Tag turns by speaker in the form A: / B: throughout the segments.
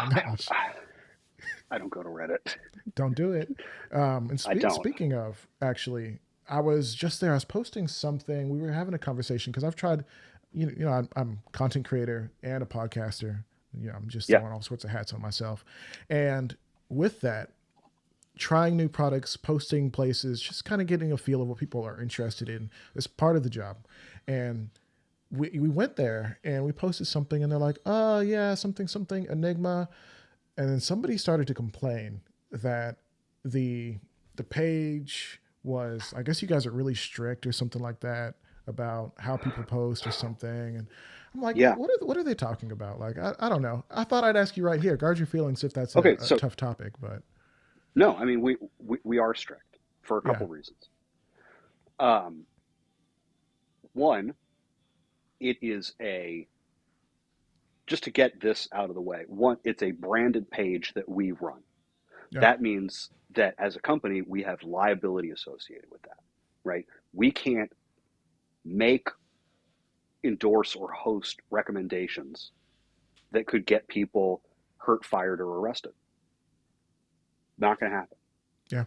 A: my gosh.
B: I don't go to Reddit.
A: Don't do it. And
B: I don't.
A: speaking of, actually, I was just there. I was posting something. We were having a conversation because I've tried, I'm a content creator and a podcaster. I'm just
B: Yeah.
A: throwing all sorts of hats on myself. And with that, trying new products, posting places, just kind of getting a feel of what people are interested in is part of the job. And we went there and we posted something and they're like, oh, yeah, something, Enigma. And then somebody started to complain that the the page was, I guess you guys are really strict or something like that about how people post or something. And I'm like,
B: Yeah.
A: what are they talking about? Like, I don't know. I thought I'd ask you right here. Guard your feelings if that's
B: Okay.
A: a
B: So
A: tough topic, but
B: no, I mean we are strict for a
A: yeah,
B: couple reasons. Um, One, it is a just to get this out of the way. One, it's a branded page that we run.
A: yeah,
B: That means that as a company, we have liability associated with that, right? We can't make, endorse, or host recommendations that could get people hurt, fired, or arrested. Not going to happen.
A: yeah.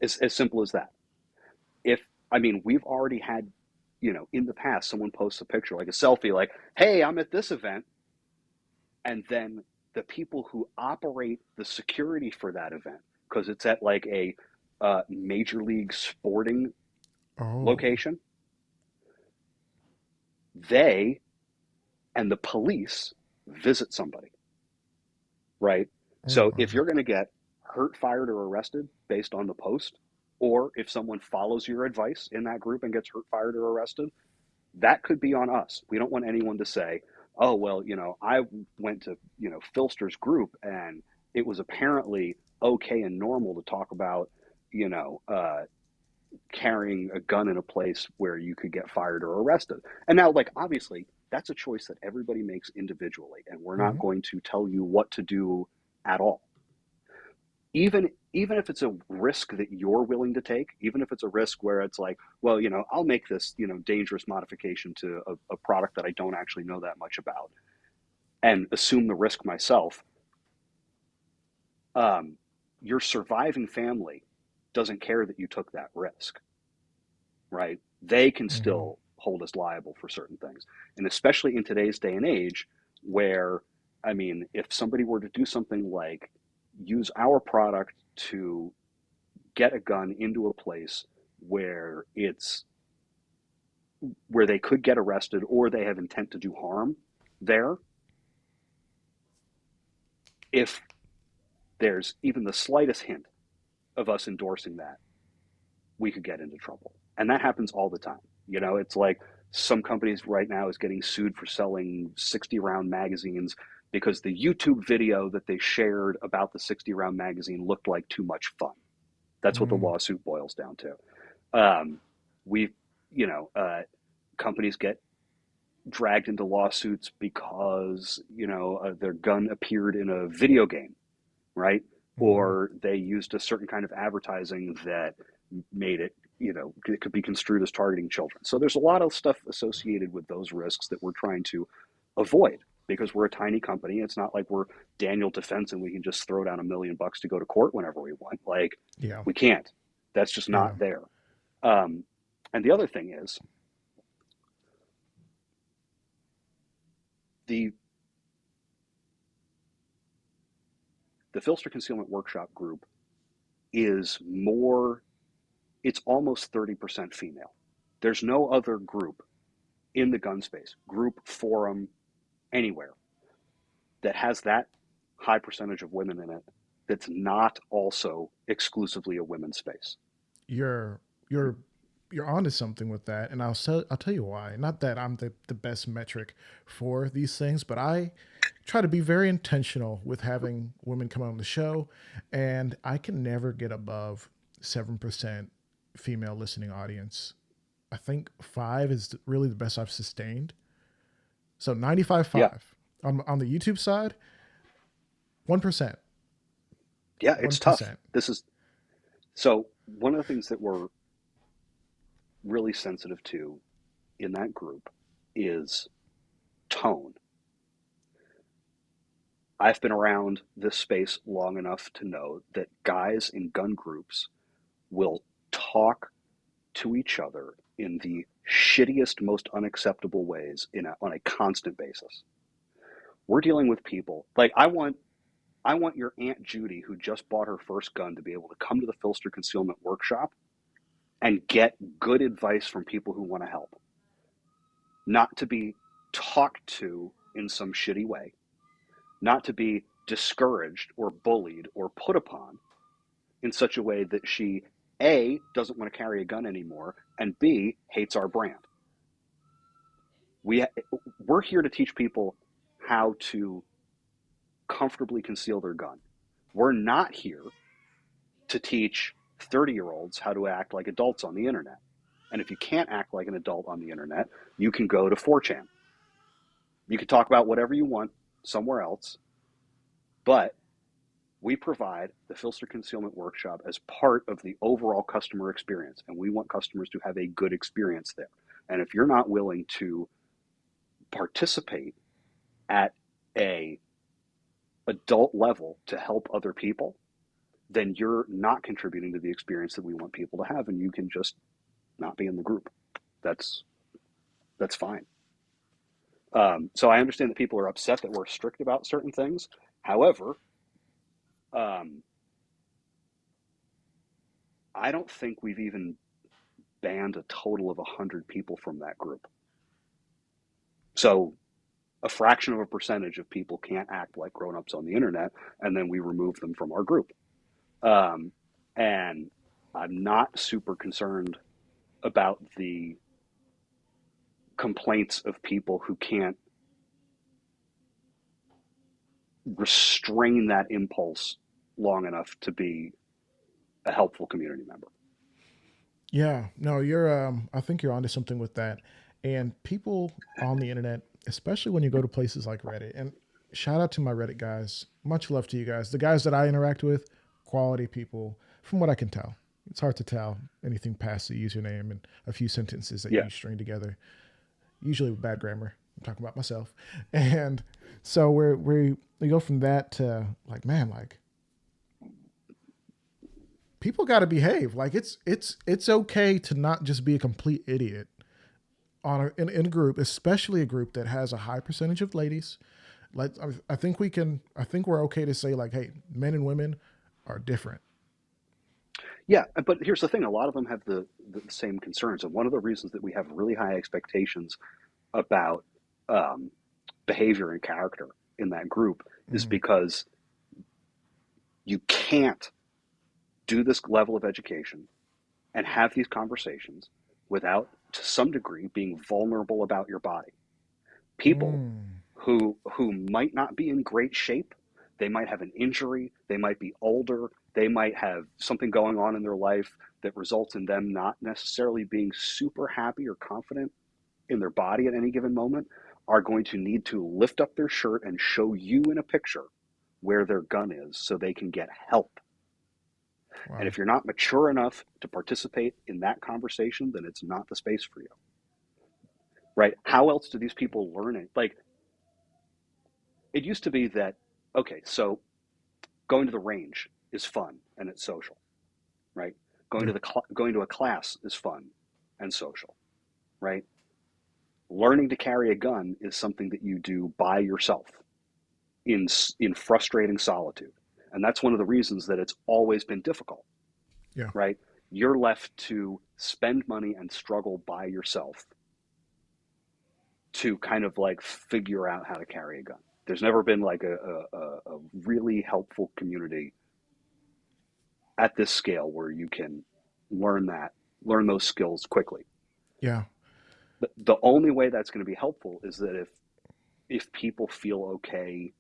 B: As simple as that. If, I mean, we've already had, in the past, someone posts a picture, like a selfie, like, hey, I'm at this event. And then the people who operate the security for that event, because it's at like a major league sporting
A: Oh,
B: location, they and the police visit somebody, right?
A: oh
B: So if
A: wow.
B: you're going to get hurt, fired, or arrested based on the post, or if someone follows your advice in that group and gets hurt, fired, or arrested, that could be on us. We don't want anyone to say, oh, well, I went to, Phlster's group and it was apparently okay and normal to talk about, you know, uh, carrying a gun in a place where you could get fired or arrested. And now, like, obviously, that's a choice that everybody makes individually, and we're not
A: Mm-hmm.
B: going to tell you what to do at all. Even if it's a risk that you're willing to take, even if it's a risk where it's like, well, I'll make this, dangerous modification to a product that I don't actually know that much about and assume the risk myself, um, your surviving family doesn't care that you took that risk, right? They can
A: Mm-hmm.
B: still hold us liable for certain things. And especially in today's day and age, where, I mean, if somebody were to do something like use our product to get a gun into a place where it's where they could get arrested or they have intent to do harm there, if there's even the slightest hint of us endorsing that, we could get into trouble. And that happens all the time. It's like some companies right now is getting sued for selling 60 round magazines because the YouTube video that they shared about the 60 round magazine looked like too much fun. That's what the
A: Mm.
B: lawsuit boils down to. Um, we, you know, Companies get dragged into lawsuits because their gun appeared in a video game, right?
A: Mm-hmm.
B: Or they used a certain kind of advertising that made it, it could be construed as targeting children. So there's a lot of stuff associated with those risks that we're trying to avoid because we're a tiny company. It's not like we're Daniel Defense and we can just throw down $1 million to go to court whenever we want. Like,
A: Yeah,
B: we can't. That's just
A: yeah.
B: not there. Um, and the other thing is the the Phlster Concealment Workshop group is more. It's almost 30% female. There's no other group in the gun space, group, forum, anywhere that has that high percentage of women in it that's not also exclusively a women's space.
A: You're you're you're onto something with that, and I'll tell you why. Not that I'm the best metric for these things, but I try to be very intentional with having women come on the show, and I can never get above 7% female listening audience. I think five is really the best I've sustained. So 95
B: Yeah,
A: 5 on the YouTube side, 1%,
B: yeah,
A: one
B: it's tough.
A: percent.
B: This is so one of the things that we're really sensitive to in that group is tone. I've been around this space long enough to know that guys in gun groups will talk to each other in the shittiest, most unacceptable ways on a constant basis. We're dealing with people like I want your Aunt Judy, who just bought her first gun, to be able to come to the Phlster Concealment Workshop and get good advice from people who want to help, not to be talked to in some shitty way, not to be discouraged or bullied or put upon in such a way that she A, doesn't want to carry a gun anymore, and B, hates our brand. We, we're here to teach people how to comfortably conceal their gun. We're not here to teach 30-year-olds how to act like adults on the internet. And if you can't act like an adult on the internet, you can go to 4chan. You can talk about whatever you want somewhere else, but we provide the Phlster Concealment Workshop as part of the overall customer experience, and we want customers to have a good experience there. And if you're not willing to participate at a adult level to help other people, then you're not contributing to the experience that we want people to have, and you can just not be in the group. That's that's fine. So I understand that people are upset that we're strict about certain things. However, um, I don't think we've even banned a total of 100 people from that group. So a fraction of a percentage of people can't act like grown-ups on the internet, and then we remove them from our group. Um, and I'm not super concerned about the complaints of people who can't restrain that impulse long enough to be a helpful community member.
A: Yeah, no, you're. I think you're onto something with that. And people on the internet, especially when you go to places like Reddit, and shout out to my Reddit guys. Much love to you guys. The guys that I interact with, quality people, from what I can tell. It's hard to tell anything past the username and a few sentences that
B: Yeah,
A: you string together. Usually with bad grammar. I'm talking about myself. And so we go from that to like, man, like people got to behave. Like it's okay to not just be a complete idiot in a group, especially a group that has a high percentage of ladies. Like I think we can. I think we're okay to say like, hey, men and women are different.
B: yeah. But here's the thing: a lot of them have the same concerns, and one of the reasons that we have really high expectations about um, behavior and character in that group is
A: Mm-hmm.
B: because you can't do this level of education and have these conversations without, to some degree, being vulnerable about your body. People
A: Mm.
B: who might not be in great shape, they might have an injury, they might be older, they might have something going on in their life that results in them not necessarily being super happy or confident in their body at any given moment, are going to need to lift up their shirt and show you in a picture where their gun is so they can get help. And
A: Wow.
B: if you're not mature enough to participate in that conversation, then it's not the space for you. Right? How else do these people learn it? Like, it used to be that, okay, so going to the range is fun and it's social, right?
A: Yeah.
B: Going to a class is fun and social, right? Learning to carry a gun is something that you do by yourself in in frustrating solitude. And that's one of the reasons that it's always been difficult,
A: Yeah.
B: right? You're left to spend money and struggle by yourself to kind of like figure out how to carry a gun. There's never been like a really helpful community at this scale where you can learn those skills quickly.
A: Yeah.
B: The only way that's going to be helpful is that if people feel okay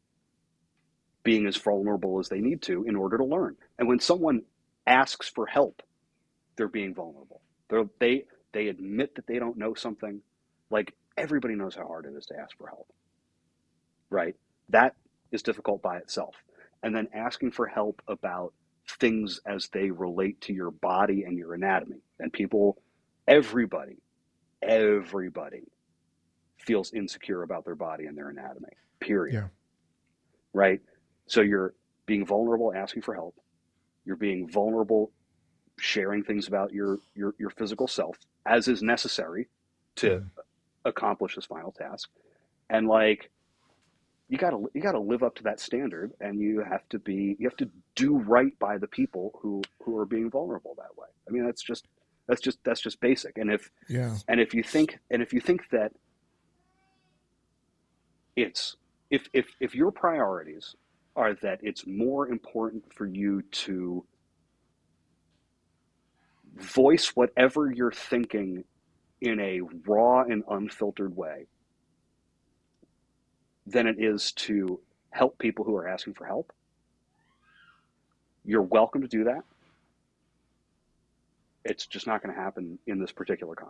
B: being as vulnerable as they need to in order to learn. And when someone asks for help, they're being vulnerable. They admit that they don't know something. Like everybody knows how hard it is to ask for help, right? That is difficult by itself. And then asking for help about things as they relate to your body and your anatomy. And everybody, everybody feels insecure about their body and their anatomy, period.
A: Yeah.
B: Right? So you're being vulnerable, asking for help. You're being vulnerable, sharing things about your physical self as is necessary to
A: Mhm.
B: accomplish this final task. And like you gotta live up to that standard, and you have to do right by the people who are being vulnerable that way. I mean, that's just basic.
A: Yeah.
B: And if you think that it's if your priorities are that it's more important for you to voice whatever you're thinking in a raw and unfiltered way than it is to help people who are asking for help, you're welcome to do that. It's just not going to happen in this particular context.